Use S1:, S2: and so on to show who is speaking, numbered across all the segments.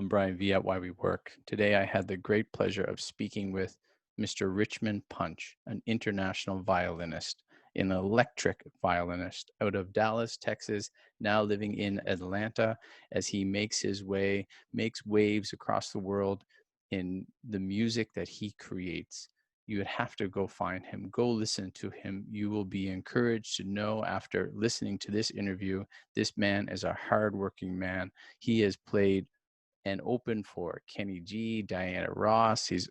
S1: I'm BrianVee at Whywework. Today I had the great pleasure of speaking with Mr. Richmond Punch, an international violinist, an electric violinist out of Dallas, Texas, now living in Atlanta as he makes waves across the world in the music that he creates. You would have to go find him, go listen to him. You will be encouraged to know after listening to this interview, this man is a hardworking man. He has played and opened for Kenny G, Diana Ross. He's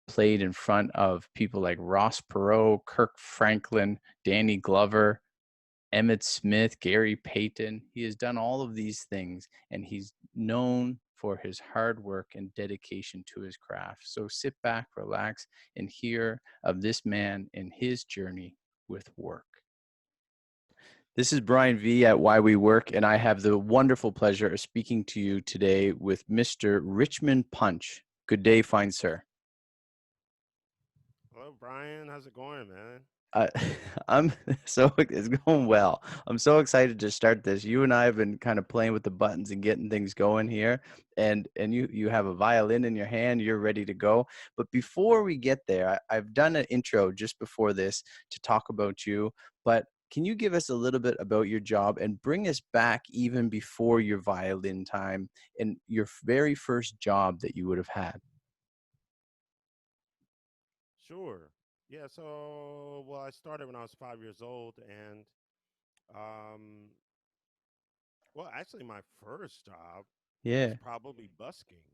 S1: played in front of people like Ross Perot, Kirk Franklin, Danny Glover, Emmett Smith, Gary Payton. He has done all of these things, and he's known for his hard work and dedication to his craft. So sit back, relax, and hear of this man and his journey with work. This is BrianVee at Whywework, and I have the wonderful pleasure of speaking to you today with Mr. Richmond Punch. Good day, fine sir.
S2: Hello, Brian. How's it going, man?
S1: Uh, it's going well. I'm so excited to start this. You and I have been kind of playing with the buttons and getting things going here, and you have a violin in your hand. You're ready to go. But before we get there, I've done an intro just before this to talk about you. But can you give us a little bit about your job and bring us back even before your violin time and your very first job that you would have had?
S2: Sure. Yeah. Well, I started when I was 5 years old, and um, well, actually, my first job was
S1: Yeah.
S2: probably busking.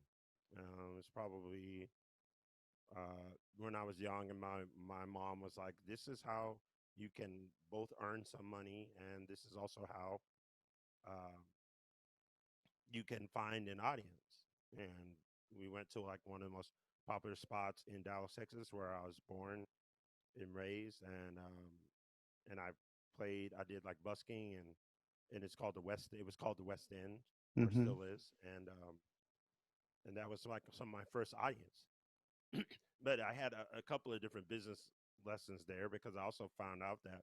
S2: It's probably when I was young, and my mom was like, "This is how you can both earn some money, and this is also how uh, you can find an audience." And we went to like one of the most popular spots in Dallas, Texas, where I was born and raised, and I did like busking, and it's called the West. It was called the West End, or
S1: Mm-hmm.
S2: still is, and that was like some of my first audience. But I had a couple of different business lessons there because I also found out that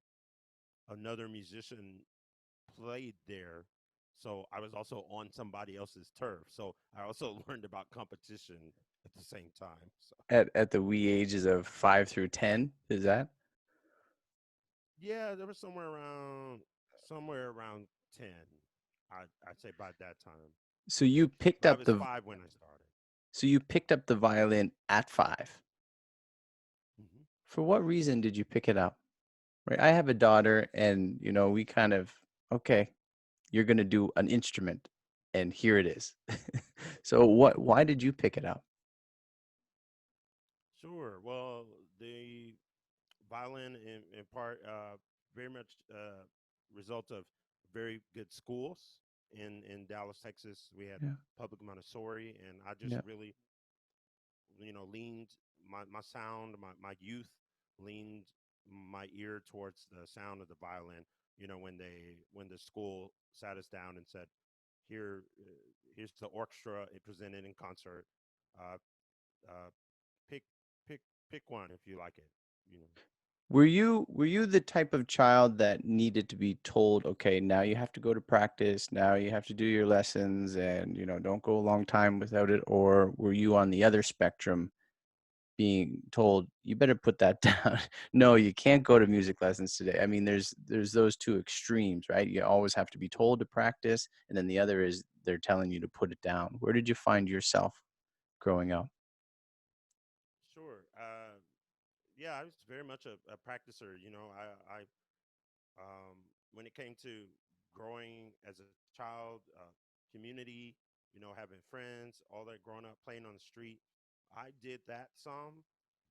S2: another musician played there. So I was also on somebody else's turf. So I also learned about competition at the same time. So
S1: At the wee ages of 5 through 10, is that?
S2: yeah, there was somewhere around 10. I'd say by that time.
S1: So you picked
S2: But I
S1: up
S2: was
S1: the
S2: 5 when I started.
S1: so you picked up the violin at 5.
S2: Hmm.
S1: For what reason did you pick it up? Right? I have a daughter, and we kind of, okay, you're going to do an instrument, and here it is. So why did you pick it up?
S2: Sure. Well, the violin in part very much result of very good schools in Dallas, Texas. We had
S1: Yeah.
S2: public Montessori, and I just
S1: Yeah.
S2: really, leaned my sound, my youth leaned my ear towards the sound of the violin. When the school sat us down and said, here's the orchestra it presented in concert. Uh, uh, pick pick pick one if you like it. You know.
S1: Were you the type of child that needed to be told, okay, now you have to go to practice, now you have to do your lessons, and don't go a long time without it? Or were you on the other spectrum, being told you better put that down? No, you can't go to music lessons today. I mean, there's those two extremes, right? You always have to be told to practice, and then the other is they're telling you to put it down. Where did you find yourself growing up?
S2: Sure. Yeah, I was very much a practicer. When it came to growing as a child, community, having friends, all that growing up, playing on the street, I did that some,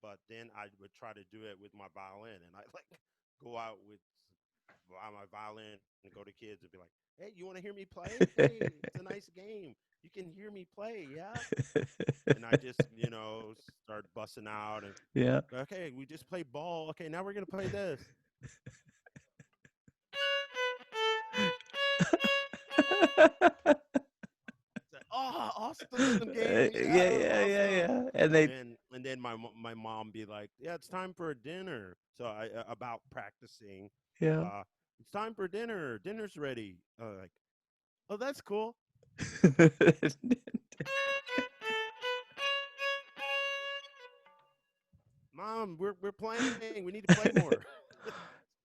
S2: but then I would try to do it with my violin, and I like go out with my violin and go to kids and be like, "Hey, you want to hear me play? Hey, it's a nice game. You can hear me play, yeah." And I just, start busting out and
S1: Yeah.
S2: okay, we just played ball. Okay, now we're gonna play this. Oh, awesome game!
S1: Yeah,
S2: Yeah,
S1: yeah, yeah,
S2: awesome.
S1: yeah. And
S2: And
S1: they,
S2: then my mom be like, "Yeah, it's time for dinner." So about practicing.
S1: yeah.
S2: Uh, it's time for dinner. Dinner's ready. Like, oh, that's cool. we're playing. We need to play more.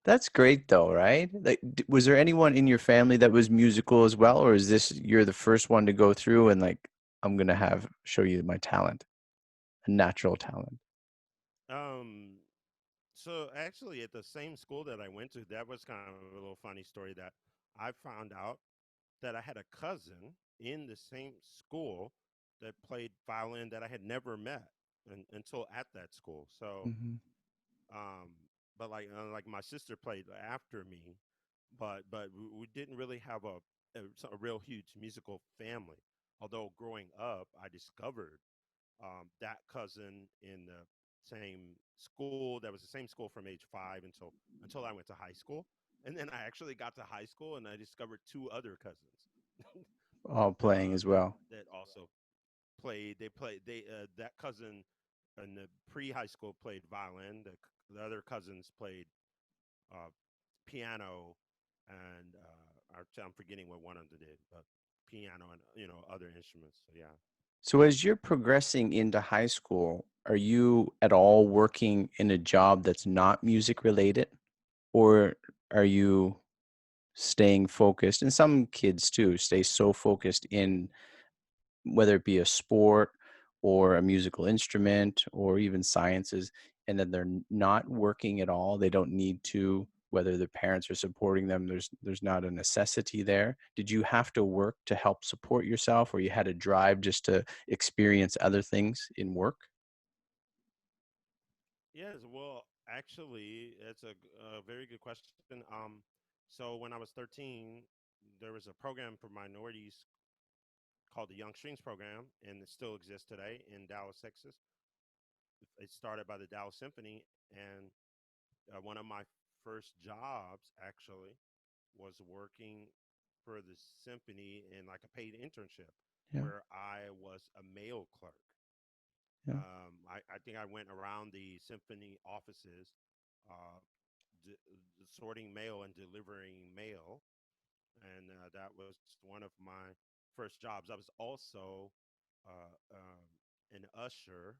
S1: That's great though, right? Like, was there anyone in your family that was musical as well, or is this you're the first one to go through and like I'm gonna have show you my talent, a natural talent?
S2: Um, so actually, at the same school that I went to, that was kind of a little funny story that I found out that I had a cousin in the same school that played violin that I had never met until at that school. So,
S1: Hmm.
S2: um, but like my sister played after me, but we didn't really have a real huge musical family. Although growing up, I discovered that cousin in the same school. That was the same school from age 5 until I went to high school, and then I actually got to high school and I discovered two other cousins
S1: All playing as well.
S2: that also played. They played. That cousin in the pre-high school played violin. The other cousins played uh, piano, and I'm forgetting what one of them did, but piano and other instruments. So yeah.
S1: So as you're progressing into high school, are you at all working in a job that's not music related, or are you staying focused? And some kids too stay so focused in whether it be a sport or a musical instrument or even sciences, and then they're not working at all. They don't need to, whether their parents are supporting them. There's not a necessity there. Did you have to work to help support yourself, or you had a drive just to experience other things in work?
S2: Yes, well, actually, it's a very good question. So when I was 13, there was a program for minorities called the Young Strings Program, and it still exists today in Dallas, Texas. It started by the Dallas Symphony, and one of my first jobs actually was working for the symphony in like a paid internship
S1: Yeah,
S2: where I was a mail clerk.
S1: yeah.
S2: I think I went around the symphony offices, uh, sorting mail and delivering mail, and that was one of my first jobs. I was also an usher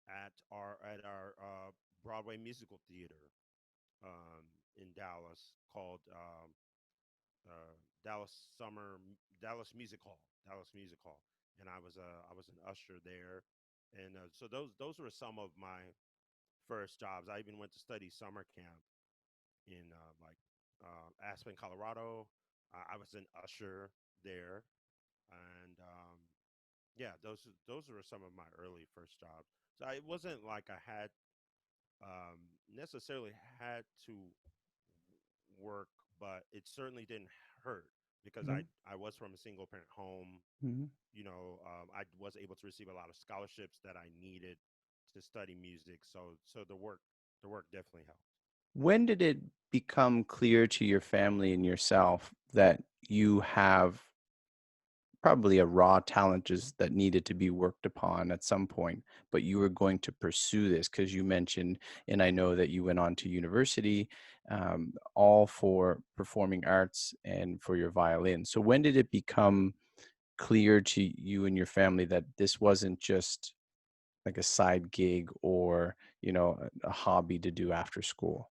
S2: at our Broadway musical theater in Dallas called Dallas Music Hall, Dallas Music Hall, and I was an usher there, and so those were some of my first jobs. I even went to study summer camp in Aspen, Colorado. I was an usher there, and yeah, those were some of my early first jobs. So it wasn't like I had necessarily had to work, but it certainly didn't hurt because
S1: No.
S2: I was from a single parent home.
S1: Mhm.
S2: I was able to receive a lot of scholarships that I needed to study music. So the work definitely helped.
S1: When did it become clear to your family and yourself that you have probably a raw talent just that needed to be worked upon at some point, but you were going to pursue this because you mentioned, and I know that you went on to university, all for performing arts and for your violin. So when did it become clear to you and your family that this wasn't just like a side gig or, a hobby to do after school?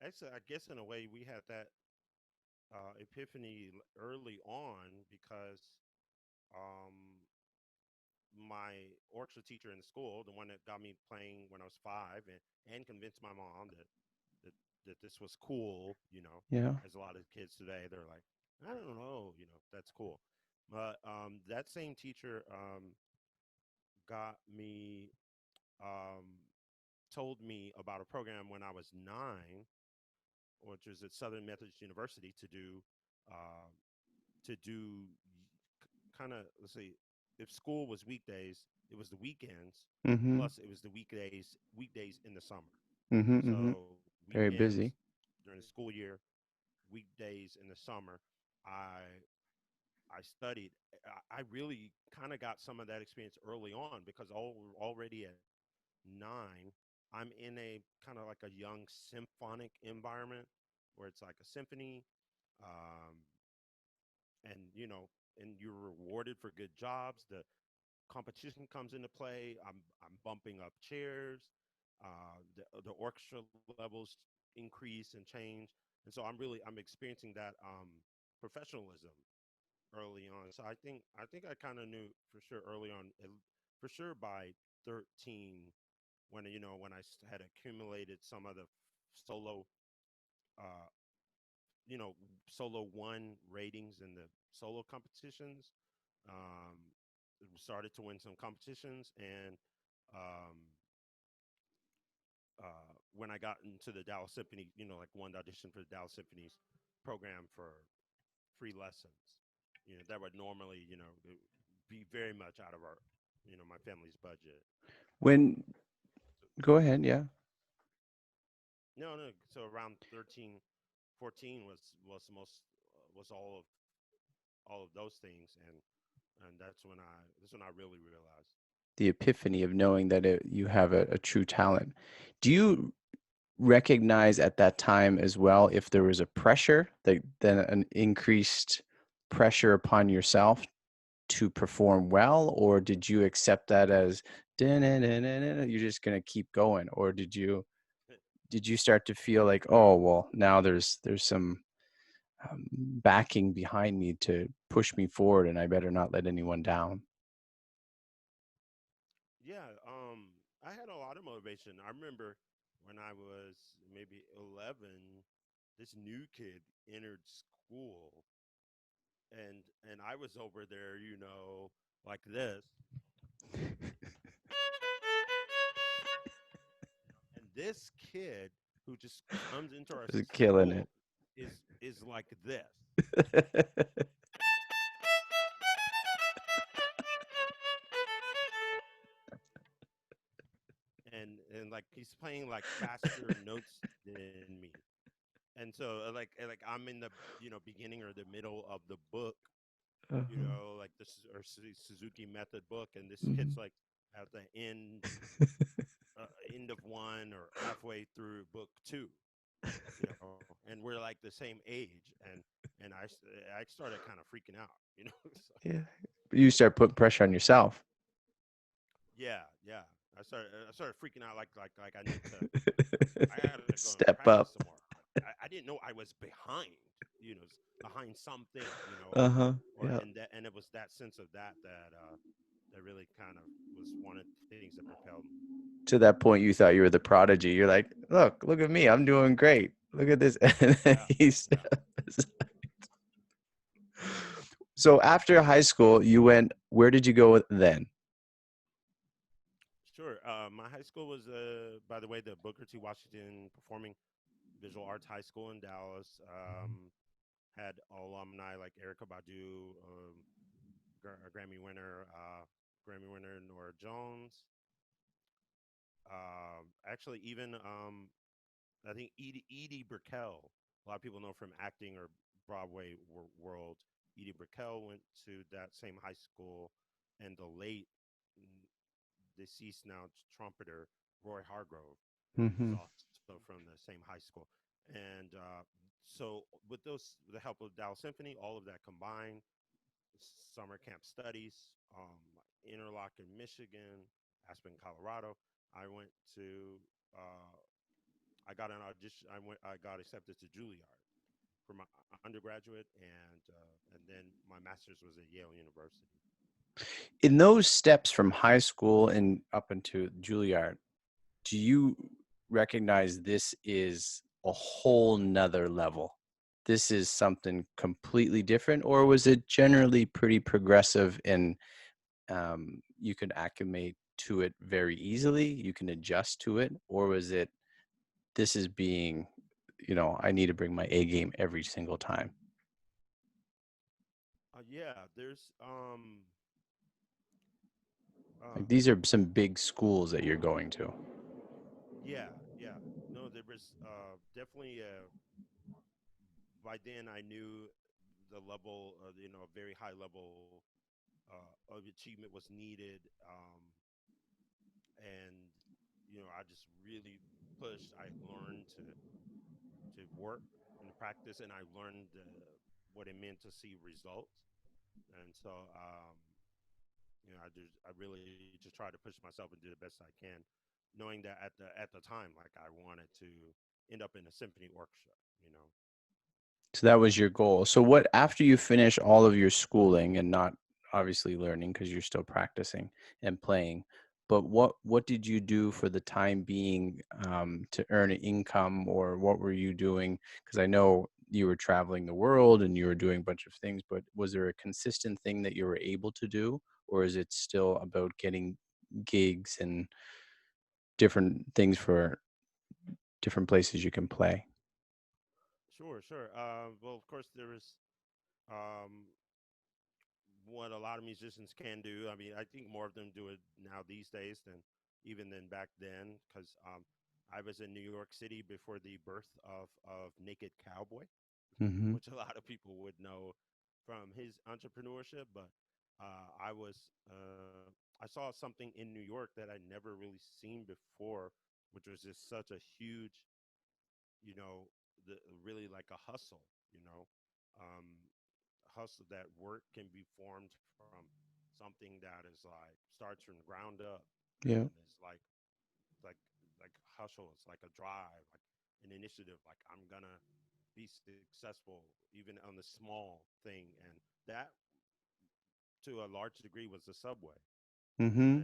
S2: Actually, I guess in a way we had that epiphany early on because um, my orchestra teacher in school, the one that got me playing when I was 5, and convinced my mom that that this was cool.
S1: Yeah.
S2: As a lot of kids today, they're like, I don't know, that's cool. But that same teacher got me um, told me about a program when I was 9, which was at Southern Methodist University uh, to do kind of, let's see, if school was weekdays, it was the weekends,
S1: Mm-hmm.
S2: plus it was the weekdays in the summer.
S1: Mm-hmm. Mm-hmm.
S2: So
S1: Very
S2: weekends
S1: busy.
S2: during the school year, weekdays in the summer, I I studied. I really kind of got some of that experience early on because already at 9, I'm in a kind of like a young symphonic environment where it's like a symphony, um, and and you're rewarded for good jobs. competition comes into play. I'm bumping up chairs. The orchestra levels increase and change, and so I'm experiencing that professionalism early on. So I think I kind of knew for sure early on, for sure by 13, when when had accumulated some of the solo, uh, solo one ratings in the solo competitions. Um, Started to win some competitions, and um, when I got into the Dallas Symphony, like won the audition for the Dallas Symphony's program for free lessons. That would normally, be very much out of our, my family's budget.
S1: When
S2: So,
S1: Go ahead, yeah.
S2: no, no. So around 13, 14 was most was all of those things, and that's when I really realized.
S1: The epiphany of knowing that you have a true talent. Do you recognize at that time as well if there was a pressure, then an increased pressure upon yourself to perform well, or did you accept that as you're just going to keep going, or did you start to feel like, oh well, now there's some backing behind me to push me forward and I better not let anyone down?
S2: Yeah, I had a lot of motivation. I remember when I was maybe 11, this new kid entered school, and I was over there, like this. And this kid who just comes into our
S1: Was killing it.
S2: school is like this. And like he's playing like faster notes than me. And so like I'm in the beginning or the middle of the book,
S1: Uh-huh.
S2: like this or Suzuki method book, and this kid's
S1: Mhm.
S2: like at the end of one or halfway through book two, and we're like the same age, and I started kind of freaking out, So,
S1: Yeah. You start putting pressure on yourself.
S2: yeah, yeah. I started freaking out, like I need to, I gotta go and
S1: Step
S2: practice
S1: up.
S2: some more. I didn't know I was behind, behind something,
S1: Uh-huh.
S2: or
S1: Yeah.
S2: and it was that sense of that really kind of was one of the things that propelled me.
S1: To that point, you thought you were the prodigy. You're like, look at me. I'm doing great. Look at this. And then
S2: Yeah,
S1: he
S2: yeah,
S1: steps. So after high school, you went, where did you go then?
S2: sure. My high school was, by the way, the Booker T. Washington Performing Visual Arts High School in Dallas. Had alumni like Erica Badu, Grammy winner Nora Jones. Actually, even I think Edie Brickell. A lot of people know from acting or Broadway world. Edie Brickell went to that same high school, and the late deceased now trumpeter Roy Hargrove is
S1: Mm-hmm.
S2: also from the same high school. And so, with the help of Dallas Symphony, all of that combined, summer camp studies, Interlochen, Michigan, Aspen, Colorado. I went to, I got an audition. I got accepted to Juilliard for my undergraduate, and then my master's was at Yale University.
S1: In those steps from high school and up into Juilliard, do you recognize this is a whole nother level? This is something completely different, or was it generally pretty progressive and you can acclimate to it very easily? You can adjust to it, or was it this is being, I need to bring my A game every single time?
S2: Yeah, there's uh,
S1: Like these are some big schools that you're going to.
S2: yeah, yeah. No, there was definitely by then I knew the level, a very high level of achievement was needed, and I just really pushed. I learned to work and practice, and I learned what it meant to see results. And so I really just try to push myself and do the best I can, knowing that at the time, like I wanted to end up in a symphony orchestra. You know.
S1: So that was your goal. So what, after you finish all of your schooling and not obviously learning because you're still practicing and playing, but what did you do for the time being to earn an income, or what were you doing? Because I know you were traveling the world and you were doing a bunch of things, but was there a consistent thing that you were able to do, or is it still about getting gigs and different things for different places you can play?
S2: Sure, sure. Well, of course, there is um, what a lot of musicians can do. I mean, I think more of them do it now these days than even than back then. Because I was in New York City before the birth of Naked Cowboy,
S1: Mm-hmm.
S2: which a lot of people would know from his entrepreneurship. But I was I saw something in New York that I'd never really seen before, which was just such a huge, you know, really like a hustle, you know, um, hustle that work can be formed from something that is like starts from the ground up
S1: Yeah.
S2: and is like like hustle. It's like a drive, like an initiative. Like I'm gonna be successful even on the small thing, and that to a large degree was the subway.
S1: Mm-hmm.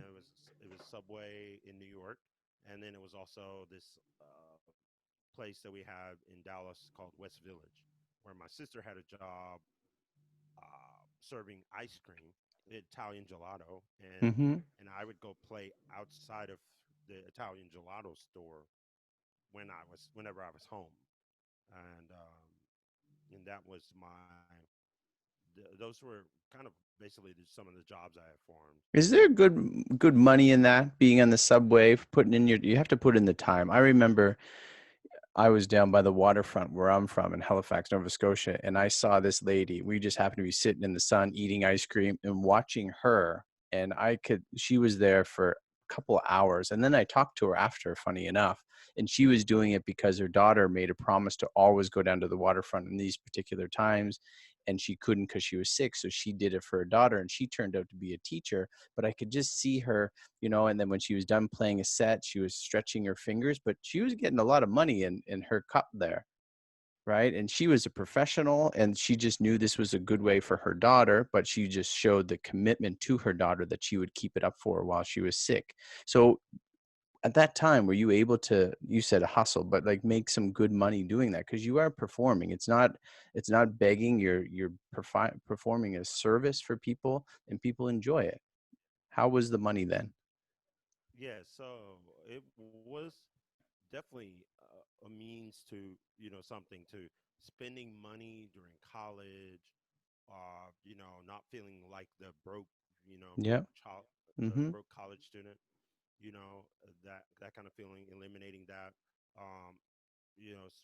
S2: It was Subway in New York, and then it was also this place that we have in Dallas called West Village, where my sister had a job serving ice cream, Italian gelato,
S1: Mm-hmm.
S2: and I would go play outside of the Italian gelato store whenever I was home, and that was those were kind of basically some of the jobs I had formed.
S1: Is there good money in that, being on the subway, putting in you have to put in the time. I remember I was down by the waterfront where I'm from in Halifax, Nova Scotia, and I saw this lady. We just happened to be sitting in the sun eating ice cream and watching her. And she was there for a couple of hours. And then I talked to her after, funny enough. And she was doing it because her daughter made a promise to always go down to the waterfront in these particular times. And she couldn't because she was sick. So she did it for her daughter. And she turned out to be a teacher. But I could just see her, and then when she was done playing a set, she was stretching her fingers, but she was getting a lot of money in her cup there, right? And she was a professional, and she just knew this was a good way for her daughter, but she just showed the commitment to her daughter that she would keep it up for her while she was sick. So at that time, were you able to, you said a hustle, but like make some good money doing that? Because you are performing. It's not begging. You're performing a service for people, and people enjoy it. How was the money then?
S2: Yeah, so it was definitely a means to, something to spending money during college, not feeling like the broke,
S1: Yeah.
S2: child,
S1: Mm-hmm.
S2: broke college student, that kind of feeling, eliminating that. Um, you know, s-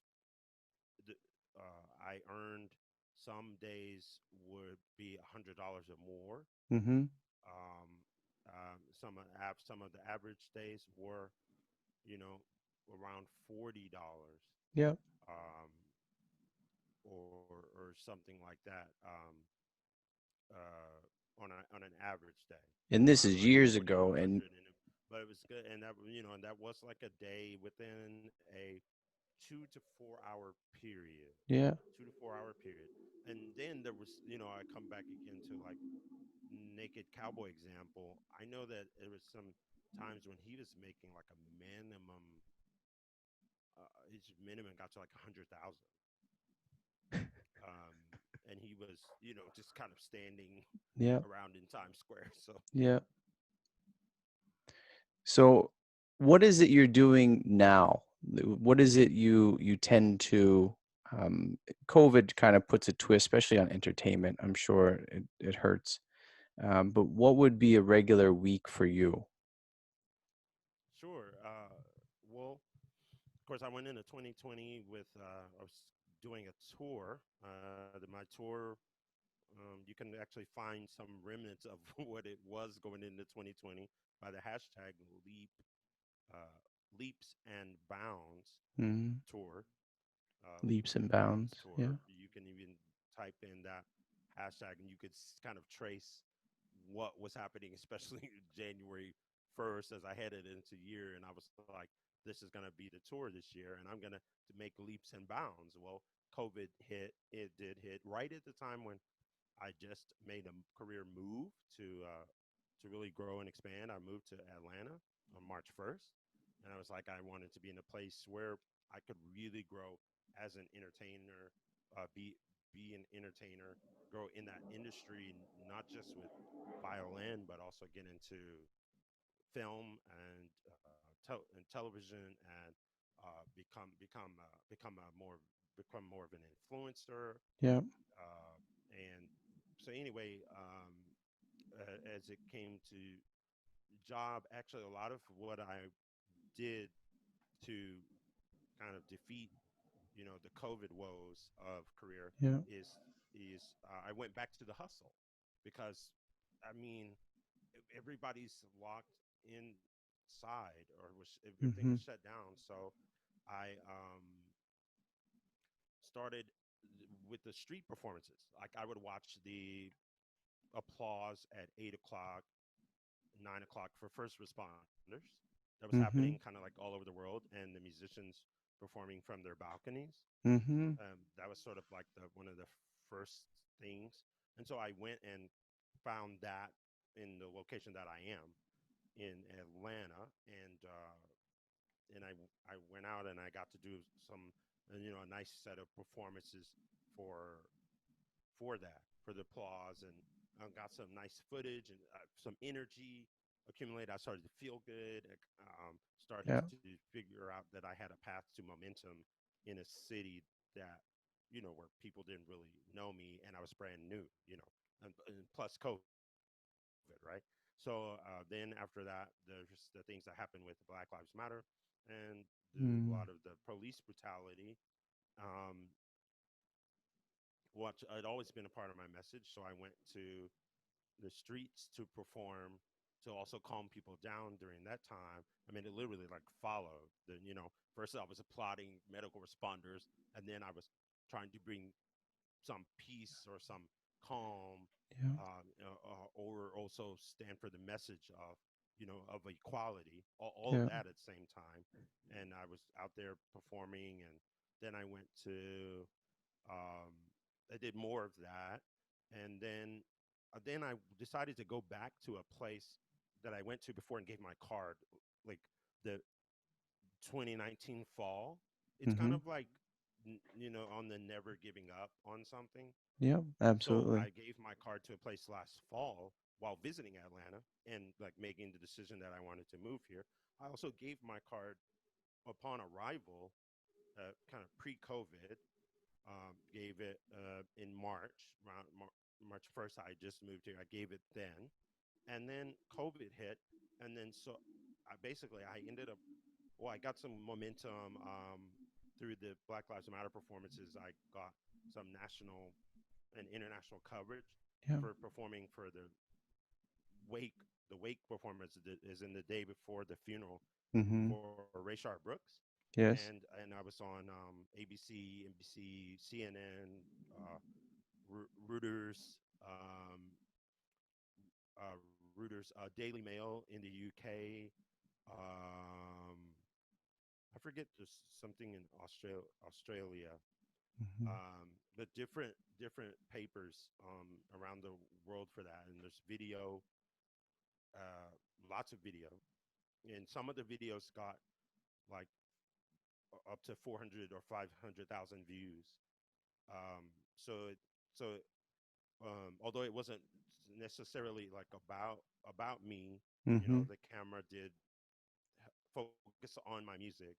S2: I earned some days would be $100 or more.
S1: Mm-hmm.
S2: Um, some of the average days were, you know, around $40,
S1: Yeah.
S2: um, or something like that, on an average day,
S1: And this
S2: around
S1: is
S2: like
S1: years
S2: 40 to
S1: ago. And
S2: 100, but it was good, and that was like a day within a 2 to 4 hour period,
S1: yeah.
S2: 2 to 4 hour period, and then there was, I come back again to like Naked Cowboy example. I know that there was some times when he was making like a minimum, his minimum got to like 100,000. Um, and he was, just kind of standing
S1: Yeah.
S2: around in Times Square. So
S1: Yeah. So what is it you're doing now? What is it you tend to um, COVID kind of puts a twist, especially on entertainment. I'm sure it hurts. But what would be a regular week for you?
S2: sure. Well, of course, I went into 2020 with, I was doing a tour. My tour, you can actually find some remnants of what it was going into 2020 by the hashtag uh, leaps and bounds
S1: Mhm.
S2: tour.
S1: Leaps
S2: Leap
S1: and
S2: and Bounds
S1: bounds. Yeah.
S2: tour. You can even type in that hashtag, and you could kind of trace what was happening, especially January 1st as I headed into the year. And I was like, this is going to be the tour this year, and I'm going to make leaps and bounds. Well, COVID hit. It did hit right at the time when I just made a career move to really grow and expand. I moved to Atlanta on March 1st, and I was like, I wanted to be in a place where I could really grow as an entertainer, be an entertainer, grow in that industry, not just with violin, but also get into film and television, and become more of an influencer.
S1: Yeah.
S2: And so anyway, as it came to job, actually a lot of what I did to kind of defeat, the COVID woes of career
S1: Yeah.
S2: is I went back to the hustle, because I mean everybody's locked inside, or was everything
S1: Mm-hmm.
S2: was shut down. So I started with the street performances. Like I would watch the applause at 8 o'clock, 9 o'clock for first responders. That was happening
S1: Mm-hmm.
S2: kind of like all over the world, and the musicians performing from their balconies.
S1: Mm-hmm.
S2: That was sort of like the one of the first things. And so I went and found that in the location that I am in Atlanta, and I went out and I got to do some, a nice set of performances for for the applause, and got some nice footage and some energy accumulated. I started to feel good. Started
S1: Yeah.
S2: to figure out that I had a path to momentum in a city that, where people didn't really know me, and I was brand new, and plus COVID, right? So then after that, there's just the things that happened with Black Lives Matter and a
S1: Mm.
S2: lot of the police brutality. Um, What had always been a part of my message. So I went to the streets to perform, to also calm people down during that time. I mean, it literally like followed the, first I was applauding medical responders, and then I was trying to bring some peace or some calm,
S1: Yeah.
S2: or also stand for the message of, of equality, all of
S1: Yeah.
S2: that at the same time. And I was out there performing, and then I went to um, I did more of that, and then I decided to go back to a place that I went to before and gave my card, like the 2019 fall. It's kind
S1: Mm-hmm.
S2: of like on the never giving up on something.
S1: Yeah.
S2: So
S1: Absolutely.
S2: I gave my card to a place last fall while visiting Atlanta and like making the decision that I wanted to move here. I also gave my card upon arrival, kind of pre-COVID. Gave it in March, around March 1st. I just moved here. I gave it then, and then COVID hit, and then so I ended up. Well, I got some momentum through the Black Lives Matter performances. I got some national and international coverage
S1: Yeah.
S2: for performing for wake. The wake performance is in the day before the funeral
S1: Mm-hmm.
S2: for Rayshard Brooks,
S1: Yes.
S2: and I was on ABC, NBC, CNN, uh, Reuters, Reuters, Daily Mail in the UK. I forget, there's something in Australia,
S1: Mm-hmm.
S2: but different papers around the world for that. And there's video, uh, lots of video, and some of the videos got like up to 400 or 500,000 views. Um, so it, so although it wasn't necessarily like about me,
S1: Mm-hmm.
S2: the camera did focus on my music.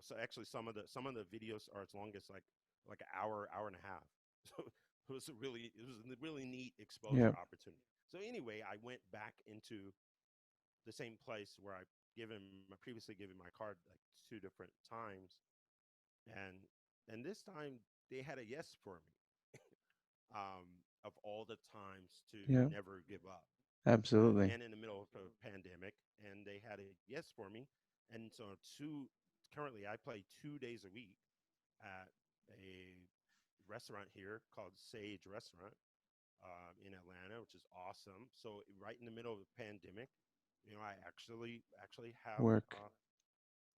S2: So actually some of the videos are as long as like an hour and a half. So it was a really neat
S1: Yeah.
S2: exposure opportunity. So anyway, I went back into the same place where previously given my card like two different times, and this time they had a yes for me. Of all the times to
S1: Yeah.
S2: never give up,
S1: Absolutely.
S2: and in the middle of a pandemic, and they had a yes for me. And so currently I play 2 days a week at a restaurant here called Sage Restaurant, in Atlanta, which is awesome. So right in the middle of the pandemic, I actually have
S1: Work.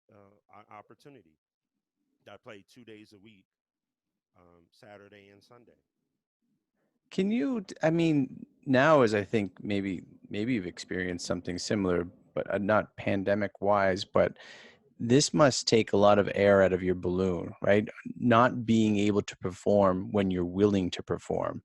S2: an opportunity. I play 2 days a week, Saturday and Sunday.
S1: Can you, I mean, now as I think maybe you've experienced something similar, but not pandemic wise, but this must take a lot of air out of your balloon, right? Not being able to perform when you're willing to perform.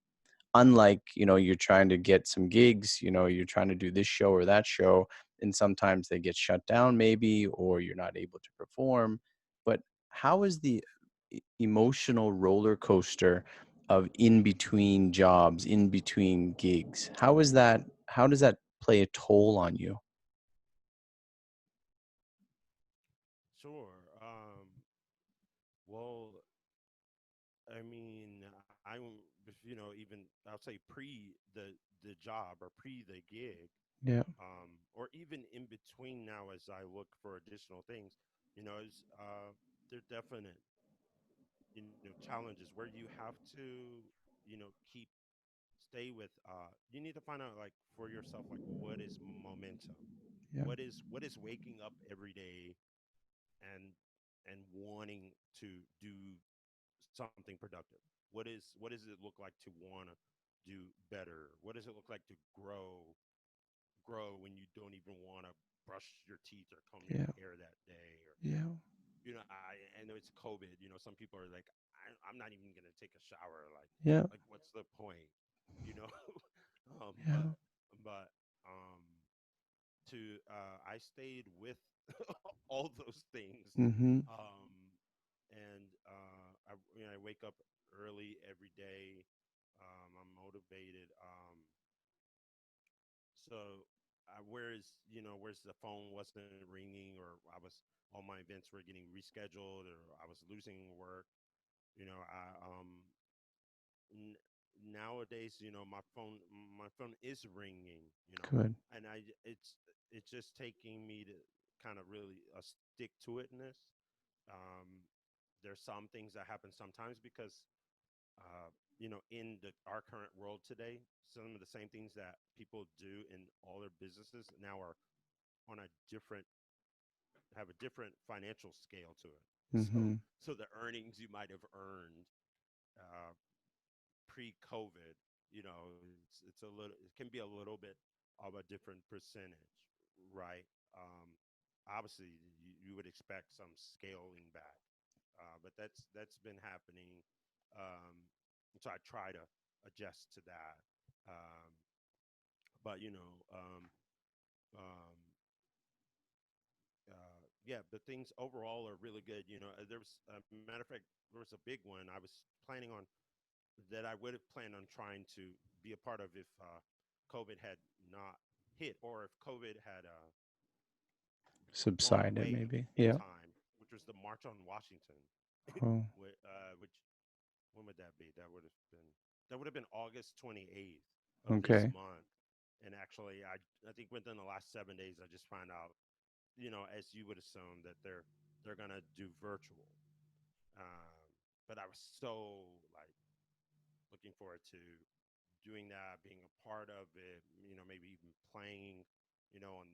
S1: Unlike, you're trying to get some gigs, you're trying to do this show or that show, and sometimes they get shut down maybe, or you're not able to perform. But how is the emotional roller coaster of in between jobs, in between gigs? How does that play a toll on you?
S2: Sure. Well, I mean, even I'll say pre the job or pre the gig,
S1: Yeah.
S2: or even in between now as I look for additional things, is there are definite challenges where you have to keep stay with you need to find out like for yourself like what is momentum,
S1: Yeah.
S2: what is waking up every day and wanting to do something productive. What does it look like to want to do better? What does it look like to grow when you don't even want to brush your teeth or comb your
S1: Yeah.
S2: hair that day? Or
S1: Yeah.
S2: I know it's COVID. Some people are like, I'm not even gonna take a shower.
S1: Yeah.
S2: Like what's the point? You know. um, but
S1: Yeah.
S2: but um, to I stayed with all those things,
S1: Mm-hmm.
S2: um, and I wake up early every day. I'm motivated. So whereas the phone wasn't ringing, or all my events were getting rescheduled, or I was losing work. I n- Nowadays, my phone is ringing.
S1: Good.
S2: And it's just taking me to kind of really stick to itness. There's some things that happen sometimes because in our current world today, some of the same things that people do in all their businesses now are on a different have a different financial scale to it. So
S1: Mm-hmm.
S2: so the earnings you might have earned uh, pre-COVID, it can be a little bit of a different percentage, right? Obviously, you would expect some scaling back, but that's been happening. So I try to adjust to that. Um, but um, yeah, but things overall are really good. There was a matter of fact, there was a big one I was planning on that I would have planned on trying to be a part of if COVID had not hit, or if COVID had gone
S1: Subsided
S2: away
S1: maybe.
S2: in
S1: Yeah.
S2: time, which was the March on Washington,
S1: Oh,
S2: which when would that be? That would have been August 28th of this
S1: okay.
S2: month. And actually, I think within the last 7 days, I just found out, as you would assume, that they're gonna do virtual. Um, but I was so like looking forward to doing that, being a part of it, maybe even playing, on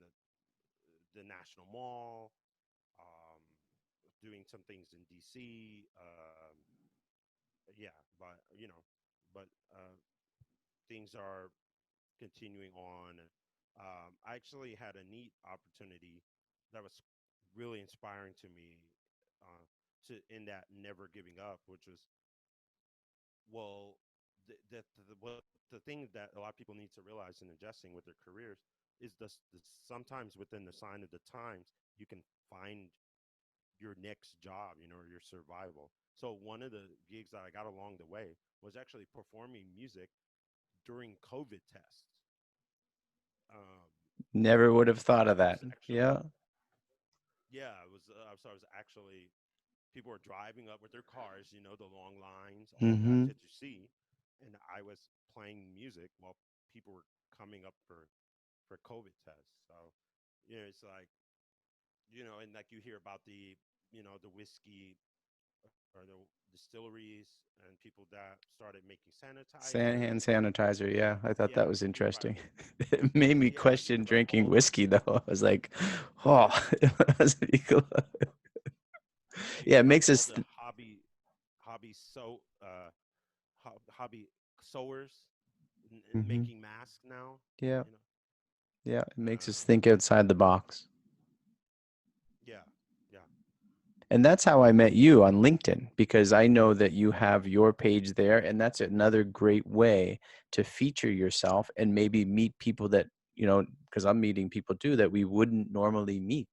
S2: the National Mall, um, doing some things in DC. Yeah, but things are continuing on. I actually had a neat opportunity that was really inspiring to me, to in that never giving up, which was well, the thing that a lot of people need to realize in adjusting with their careers is the sometimes within the sign of the times you can find your next job, or your survival. So one of the gigs that I got along the way was actually performing music during COVID tests. Um,
S1: Never would have
S2: I
S1: thought
S2: was
S1: of
S2: I
S1: that.
S2: was actually
S1: Yeah.
S2: yeah, I was actually people were driving up with their cars, the long lines, all that
S1: Mm-hmm.
S2: that you see, and I was playing music while people were coming up for COVID tests. So, it's like, and like you hear about the whiskey or the distilleries and people that started making
S1: Hand
S2: sanitizer.
S1: sanitizer. Yeah, I thought
S2: Yeah,
S1: that was
S2: right.
S1: interesting. It made me
S2: Yeah,
S1: question
S2: the
S1: drinking
S2: whole
S1: whiskey, though. I was like, oh,
S2: yeah,
S1: it must be cool.
S2: you
S1: Yeah, it
S2: know, like
S1: makes
S2: all
S1: us.
S2: the hobby hobby sewers
S1: Mhm.
S2: making masks now.
S1: Yeah,
S2: You know,
S1: yeah, it makes us
S2: um,
S1: think outside the box.
S2: yeah, yeah.
S1: And that's how I met you on LinkedIn because I know that you have your page there, and that's another great way to feature yourself and maybe meet people that, because I'm meeting people too that we wouldn't normally meet.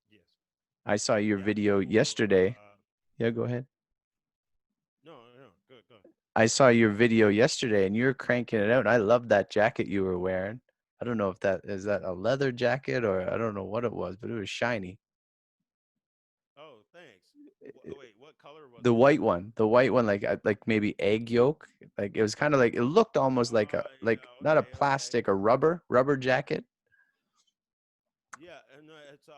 S2: Yes,
S1: I saw your
S2: yeah.
S1: video
S2: People.
S1: yesterday. Yeah, go ahead.
S2: No, no, good, good.
S1: I saw your video yesterday and you're cranking it out. I love that jacket you were wearing. I don't know if that is that a leather jacket or I don't know what it was, but it was shiny.
S2: Oh, thanks. Wait, what color was
S1: The
S2: it?
S1: white one, like maybe egg yolk. Like it was kind of like it looked almost like a like
S2: Yeah.
S1: not a
S2: Okay, okay.
S1: plastic, a rubber jacket.
S2: Yeah, and it's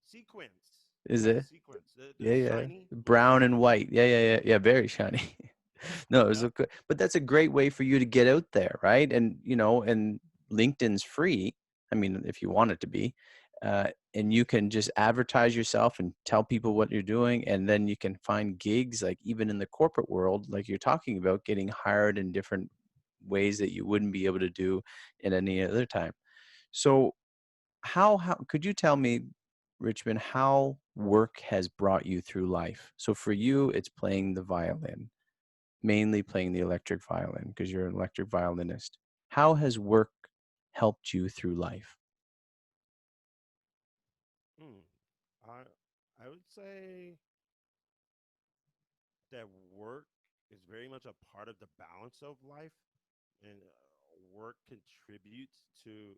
S2: sequence.
S1: Is
S2: Yeah,
S1: it?
S2: sequence. The
S1: Yeah, yeah.
S2: shiny with the
S1: Brown and
S2: sequence.
S1: white. Yeah, yeah, yeah, yeah. Very shiny. No, it was
S2: Yep.
S1: a good, but that's a great way for you to get out there, right? And and LinkedIn's free. I mean, if you want it to be, and you can just advertise yourself and tell people what you're doing, and then you can find gigs, like even in the corporate world, like you're talking about, getting hired in different ways that you wouldn't be able to do in any other time. So, how could you tell me, Richmond, how work has brought you through life? So for you, it's playing the violin, mainly playing the electric violin because you're an electric violinist. How has work helped you through life?
S2: Hmm. I I would say that work is very much a part of the balance of life, and work contributes to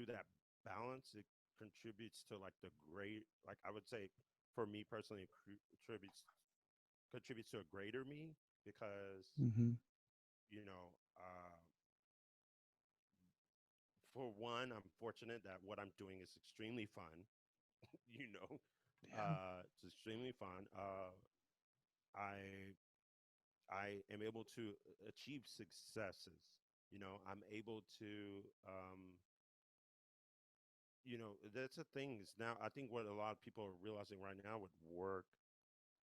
S2: that balance. It contributes to like the great, like I would say, for me personally, contributes to a greater me because
S1: Hmm.
S2: you know, for one, I'm fortunate that what I'm doing is extremely fun. you know,
S1: Yeah.
S2: it's extremely fun. I I am able to achieve successes. I'm able to, that's the thing is now I think what a lot of people are realizing right now with work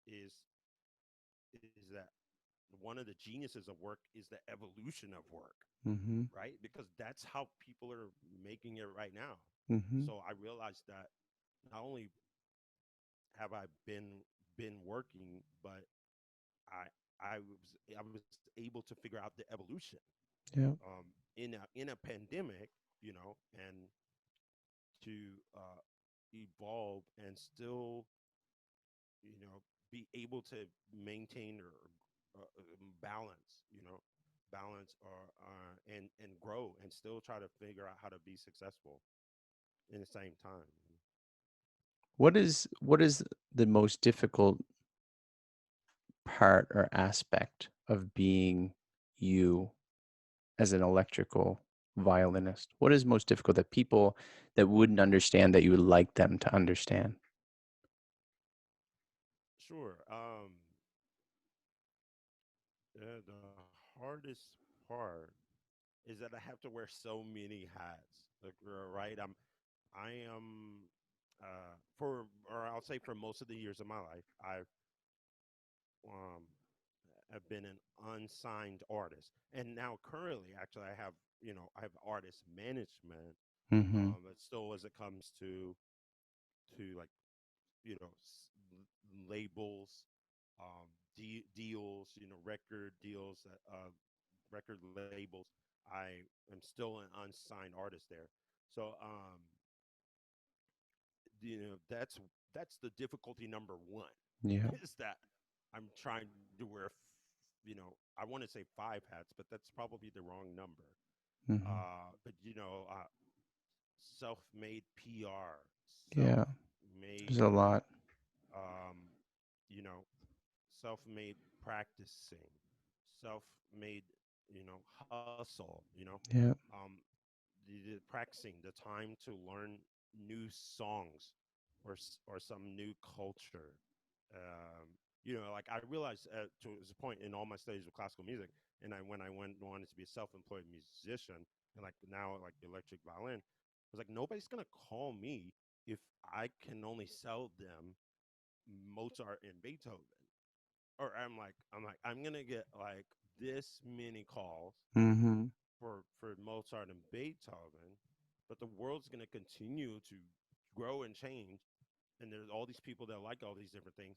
S2: is is that one of the geniuses of work is the evolution of work,
S1: Hmm.
S2: right? Because that's how people are making it right now.
S1: Hmm.
S2: So I realized that not only have I been working, but I I was able to figure out the evolution
S1: Yeah.
S2: in a pandemic, and to evolve and still, be able to maintain or balance, and grow and still try to figure out how to be successful in the same time.
S1: What is the most difficult part or aspect of being you as an electrical violinist? What is most difficult that people that wouldn't understand that you would like them to understand?
S2: Sure. The hardest part is that I have to wear so many hats. Like, right? I am or I'll say for most of the years of my life, um I've been an unsigned artist, and now currently, actually, I have artist management.
S1: Hmm.
S2: But still, as it comes to like labels, deals, record deals, record labels. I am still an unsigned artist there. So that's the difficulty number one
S1: Yeah.
S2: is that I'm trying to wear I want to say five hats, but that's probably the wrong number.
S1: Hmm.
S2: But self-made PR,
S1: Yeah.
S2: self-made
S1: There's a lot.
S2: um, you know self-made practicing, self-made hustle,
S1: Yeah.
S2: um, the practicing, the time to learn new songs, or some new culture. Like I realized to a point in all my studies of classical music, and when I wanted to be a self-employed musician, and like now like electric violin, I was like, nobody's gonna call me if I can only sell them Mozart and Beethoven. Or I'm gonna get like this many calls
S1: Mm-hmm.
S2: for Mozart and Beethoven, but the world's gonna continue to grow and change, and there's all these people that like all these different things,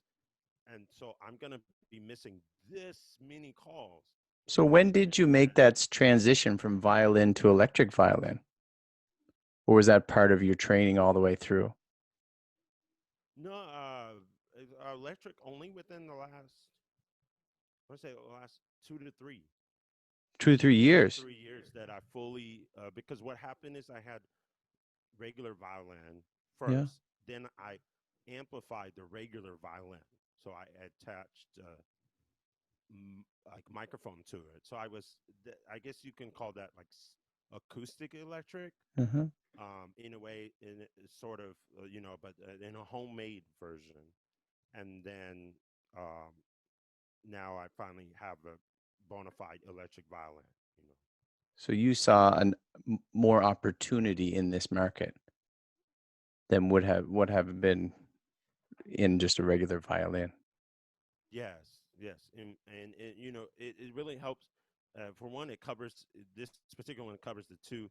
S2: and so I'm gonna be missing this many calls.
S1: So when did you make that transition from violin to electric violin? Or was that part of your training all the way through?
S2: No, electric only within the last, I want to say the last 2 to 3,
S1: 2 or 3 years.
S2: 2 to 3 years that I fully, because what happened is I had regular violin
S1: Yeah.
S2: first, then I amplified the regular violin. So I attached like microphone to it. So I guess you can call that like acoustic electric,
S1: Uh-huh.
S2: in a way, in sort of, but in a homemade version. And then um, now I finally have a bona fide electric violin. You know.
S1: So you saw more opportunity in this market than would have been in just a regular violin.
S2: Yes, yes, and it really helps. For one, it covers this particular one covers the two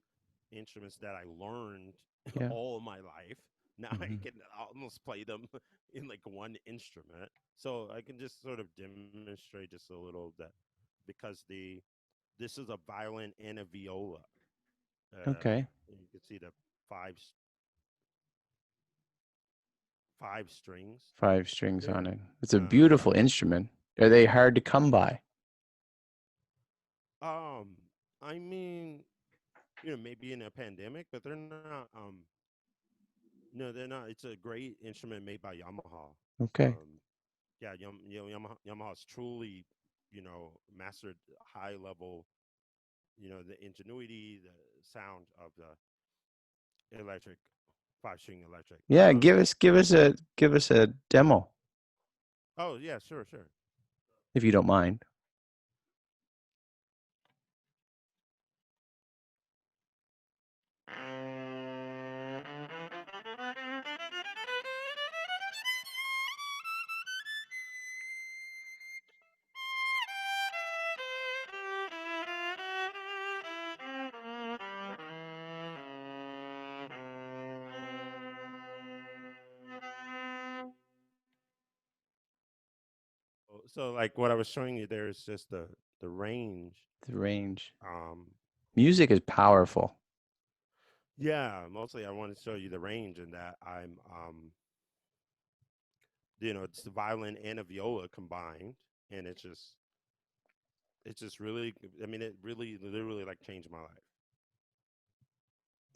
S2: instruments that I learned
S1: Yeah.
S2: all my life. Now I
S1: Hmm.
S2: can almost play them in like one instrument, so I can just sort of demonstrate just a little that because the this is a violin and a viola.
S1: Okay.
S2: And you can see the five five strings
S1: 5 strings on
S2: there.
S1: it. It's a
S2: Um,
S1: beautiful instrument. Are they hard to come by?
S2: um, I mean, maybe in a pandemic, but they're not. No, they're not. It's a great instrument made by Yamaha.
S1: Okay.
S2: Um, yeah, Yamaha's truly, mastered high level, the ingenuity, the sound of the electric 5 string electric.
S1: Yeah, give us a demo
S2: Oh yeah, sure, sure.
S1: if you don't mind.
S2: So like what I was showing you there is just the range.
S1: The range.
S2: Um,
S1: Music is powerful.
S2: yeah, mostly I want to show you the range and that it's the violin and a viola combined, and it's just really, I mean, it really literally like changed my life.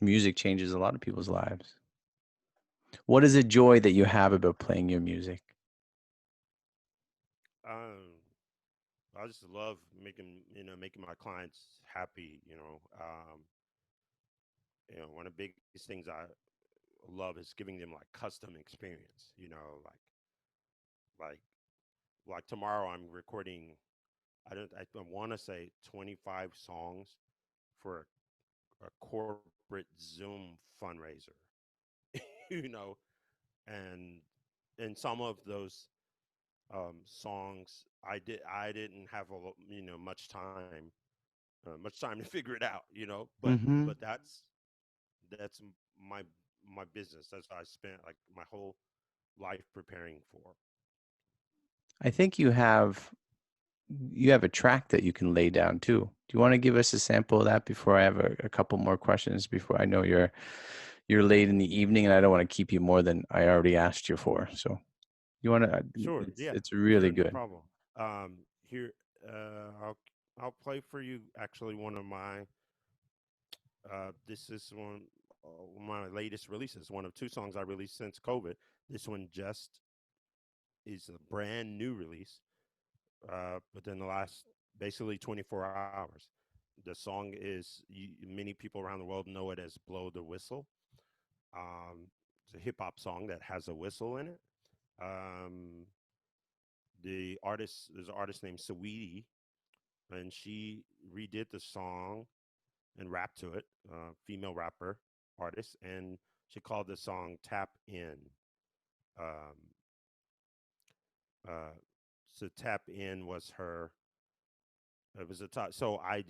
S1: Music changes a lot of people's lives. What is a joy that you have about playing your music?
S2: Um, I just love making my clients happy. One of the biggest things I love is giving them like custom experience. Like like tomorrow I'm recording. I want to say 25 songs for a corporate Zoom fundraiser. you know, and some of those songs I didn't have much time to figure it out. But
S1: Mm-hmm.
S2: that's my my business. That's what I spent like my whole life preparing for.
S1: I think you have a track that you can lay down too. Do you want to give us a sample of that before I have a couple more questions before I know you're late in the evening and I don't want to keep you more than I already asked you for. So you want to
S2: Sure,
S1: it's
S2: yeah,
S1: it's really
S2: sure, no
S1: good.
S2: problem. Here, I'll play for you actually one of my this is one of my latest releases, one of 2 songs I released since COVID. This one just is a brand new release, within the last basically 24 hours. The song is many people around the world know it as "Blow the Whistle." Um, It's a hip hop song that has a whistle in it. Um, there's an artist named Saweetie, and she redid the song and rapped to it. Female rapper artist, and she called the song "Tap In." Um, uh, so "Tap In" was her. It was a so I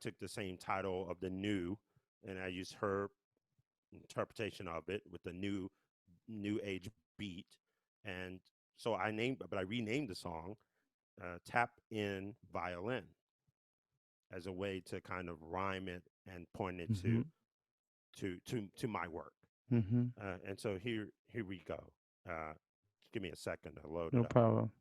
S2: took the same title of the new, and I used her interpretation of it with the new age beat, and so I renamed the song "Tap In Violin" as a way to kind of rhyme it and point it
S1: Mm-hmm.
S2: to my work.
S1: Mm-hmm.
S2: And so here we go. Just give me a second to load it
S1: No
S2: up.
S1: problem.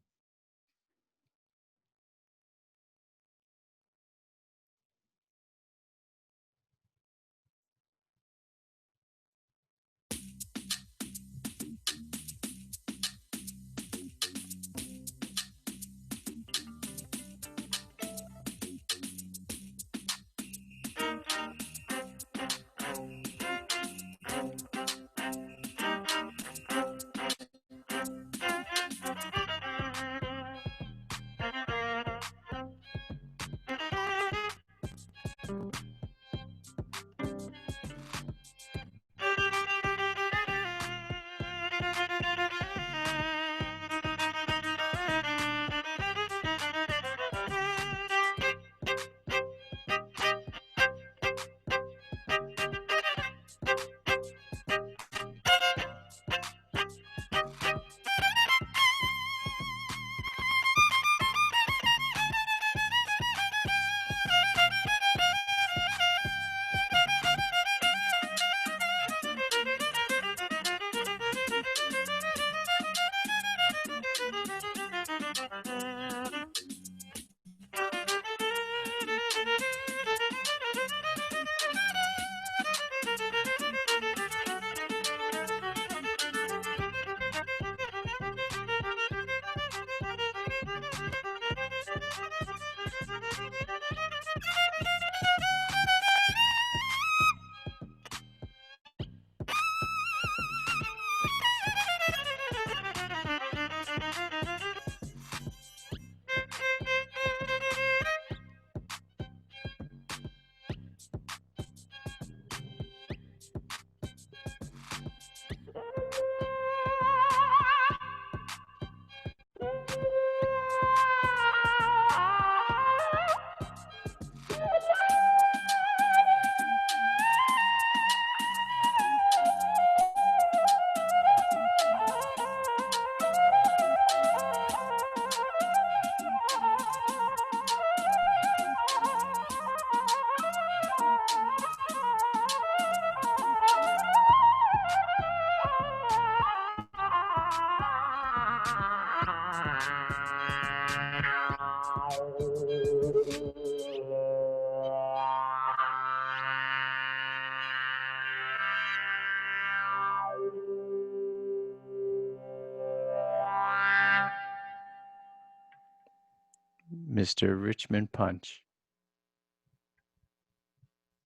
S1: Mr. Richmond Punch,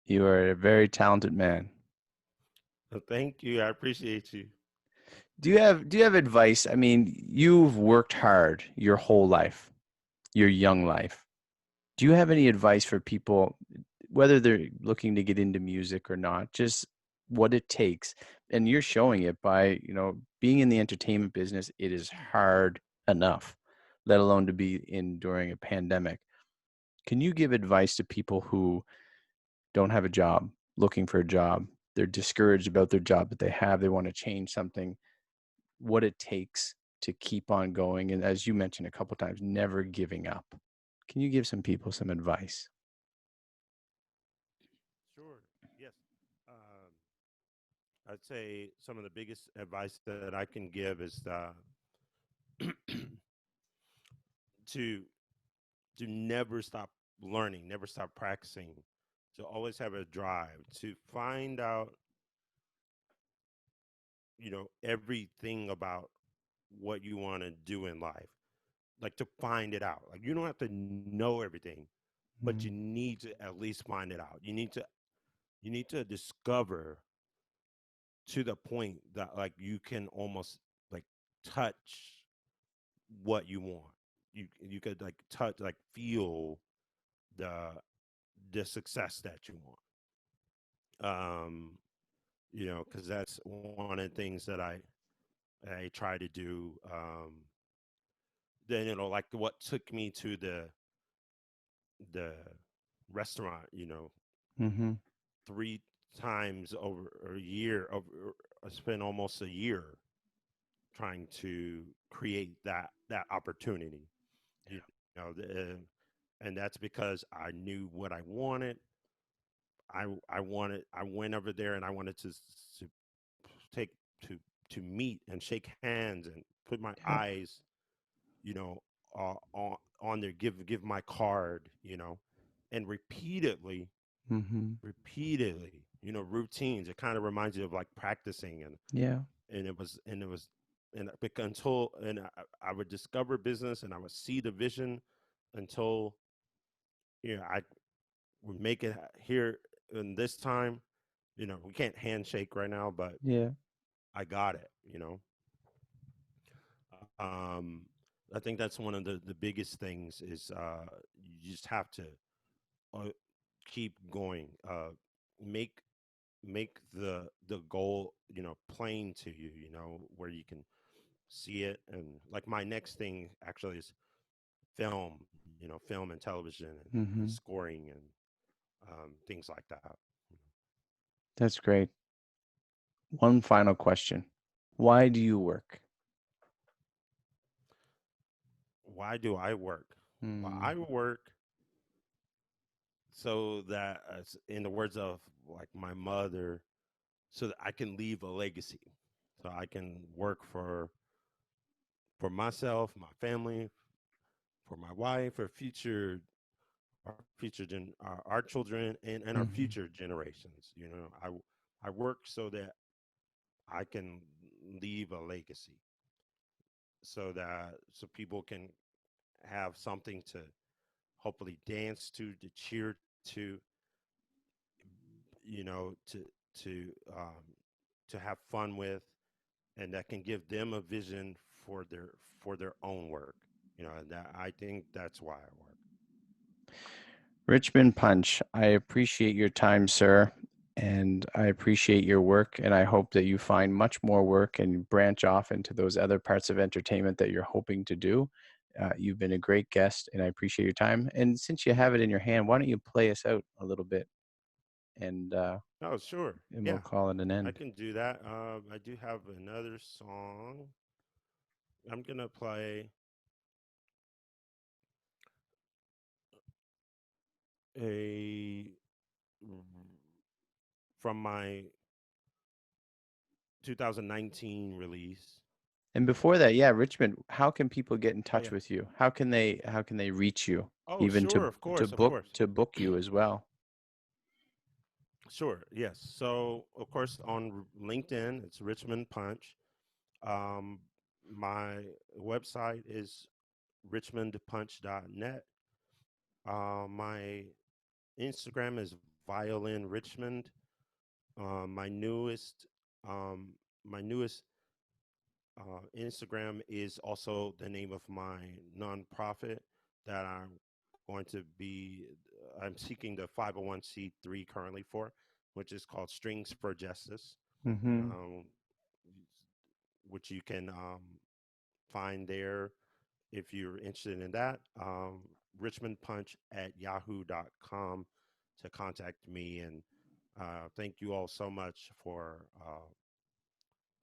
S1: you are a very talented man.
S2: Thank you. I appreciate you.
S1: Do you have advice? I mean, you've worked hard your whole life, your young life. Do you have any advice for people, whether they're looking to get into music or not, just what it takes? And you're showing it by, being in the entertainment business, it is hard enough, let alone to be in during a pandemic. Can you give advice to people who don't have a job, looking for a job? They're discouraged about their job that they have. They want to change something, what it takes to keep on going. And as you mentioned a couple of times, never giving up. Can you give some people some advice?
S2: Sure. Yes. Um, I'd say some of the biggest advice that I can give is to never stop learning, never stop practicing, to always have a drive to find out, everything about what you want to do in life. Like to find it out. Like you don't have to know everything, but you
S1: Mm,
S2: need to at least find it out. You need to discover to the point that like you can almost like touch what you want. You could like touch, like feel the the success that you want. Because that's one of the things that I try to do. Then like what took me to the restaurant,
S1: Mm-hmm.
S2: 3 times over a year. I spent almost a year trying to create that opportunity. You and that's because I knew what I wanted. I went over there and I wanted to take to to meet and shake hands and put my
S1: Yep.
S2: eyes, on there, give my card, and
S1: Mm-hmm.
S2: repeatedly, routines. It kind of reminds you of like practicing,
S1: Yeah.
S2: and I would discover business and I would see the vision until I would make it here. And this time, we can't handshake right now, but
S1: Yeah.
S2: I got it. Um, I think that's one of the biggest things is you just have to uh, keep going. Make make the goal plain to you. Where you can see it. And like my next thing actually is film. Film and television and
S1: Mm-hmm.
S2: scoring and things like that.
S1: That's great. One final question. Why do you work?
S2: Why do I work? Well,
S1: Mm.
S2: I work so that, in the words of like my mother, so that I can leave a legacy. So I can work for myself, my family, for my wife, for our children, and our
S1: Mm-hmm.
S2: future generations. I work so that I can leave a legacy, so people can have something to hopefully dance to cheer to, you know, to to um, to have fun with, and that can give them a vision for their own work. And that I think that's why I work.
S1: Richmond Punch, I appreciate your time, sir, and I appreciate your work, and I hope that you find much more work and branch off into those other parts of entertainment that you're hoping to do. You've been a great guest, and I appreciate your time. And since you have it in your hand, why don't you play us out a little bit, and uh,
S2: Oh, sure,
S1: and we'll
S2: yeah,
S1: call it an
S2: I
S1: end.
S2: can do that. I do have another song. I'm gonna play a from my 2019 release.
S1: And before that, yeah, Richmond, how can people get in
S2: Oh yeah.
S1: touch with you? How can they reach you,
S2: Oh,
S1: even
S2: sure,
S1: to
S2: of course, of course.
S1: book you as well?
S2: Sure, yes. So, of course, on LinkedIn, it's Richmond Punch. Um, my website is richmondpunch.net. My Instagram is ViolinRichmond. Um, my newest, um, my newest Instagram is also the name of my nonprofit that going to be. I'm seeking the 501c3 currently for, which is called Strings for Justice,
S1: Mm-hmm.
S2: um, which you can find there if you're interested in that. richmondpunch at yahoo.com to contact me. And thank you all so much for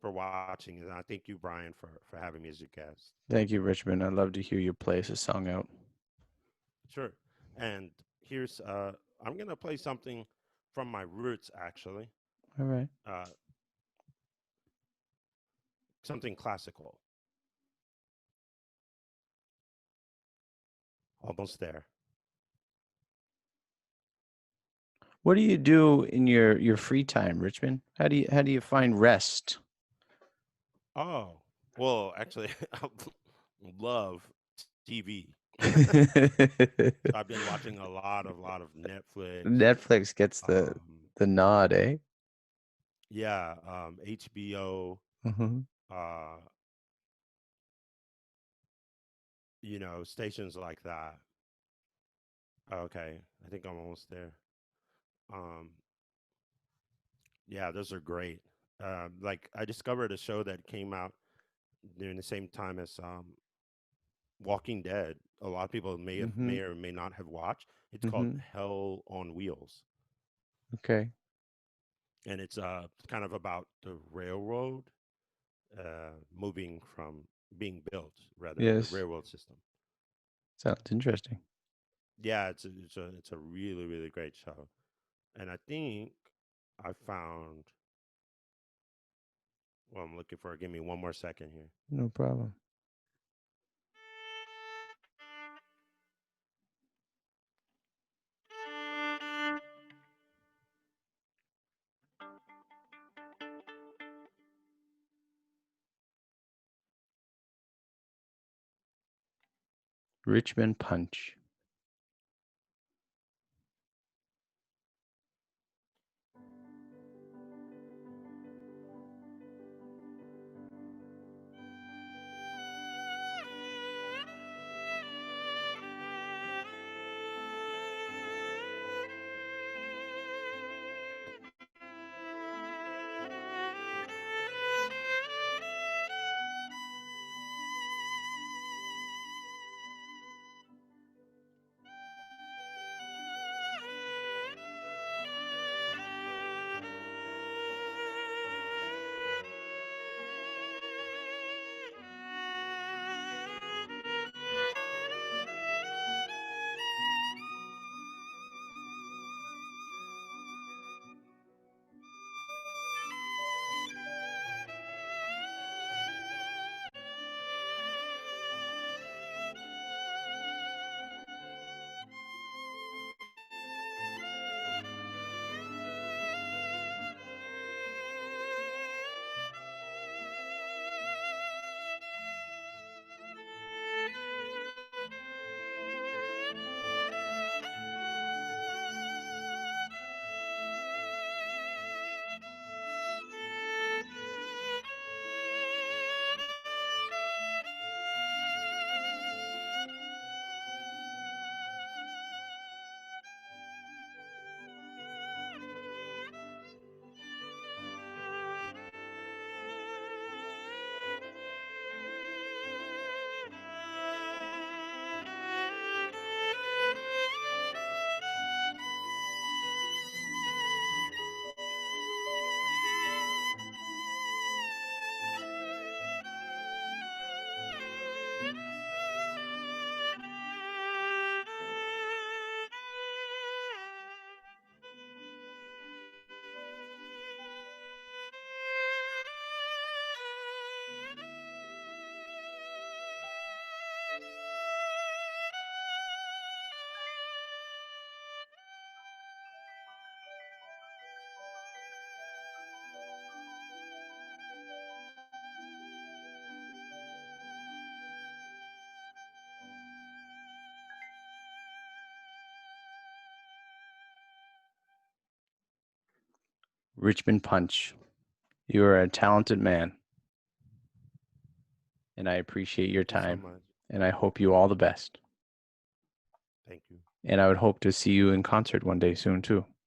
S2: watching. And I thank you, Brian, for having me as your guest.
S1: Thank you, Richmond. I'd love to hear you play a song out.
S2: Sure. And here's I'm gonna play something from my roots, actually.
S1: All right.
S2: Uh, Something classical. Almost there.
S1: What do you do in your free time, Richmond? How do you find rest?
S2: Oh, well, actually, I love TV. So I've been watching a lot of Netflix.
S1: Netflix gets the
S2: Um,
S1: the nod, eh?
S2: Yeah, HBO,
S1: Mm-hmm.
S2: uh, stations like that. Okay, I think I'm almost there. Um, yeah, those are great. Like I discovered a show that came out during the same time as Walking Dead. A lot of people
S1: Mm-hmm.
S2: may or may not have watched. It's called
S1: Mm-hmm.
S2: Hell on Wheels,
S1: Okay.
S2: and it's kind of about the railroad moving from being built, rather the
S1: Yes.
S2: railroad system.
S1: Sounds interesting.
S2: Yeah, it's a really really great show, and I think I found. Well, I'm looking for. Give me one more second here.
S1: No problem. Richmond Punch. Richmond Punch. You are a talented man, and I appreciate your
S2: Thank you so
S1: time,
S2: much.
S1: and I hope you all the best.
S2: Thank you.
S1: And I would hope to see you in concert one day soon, too.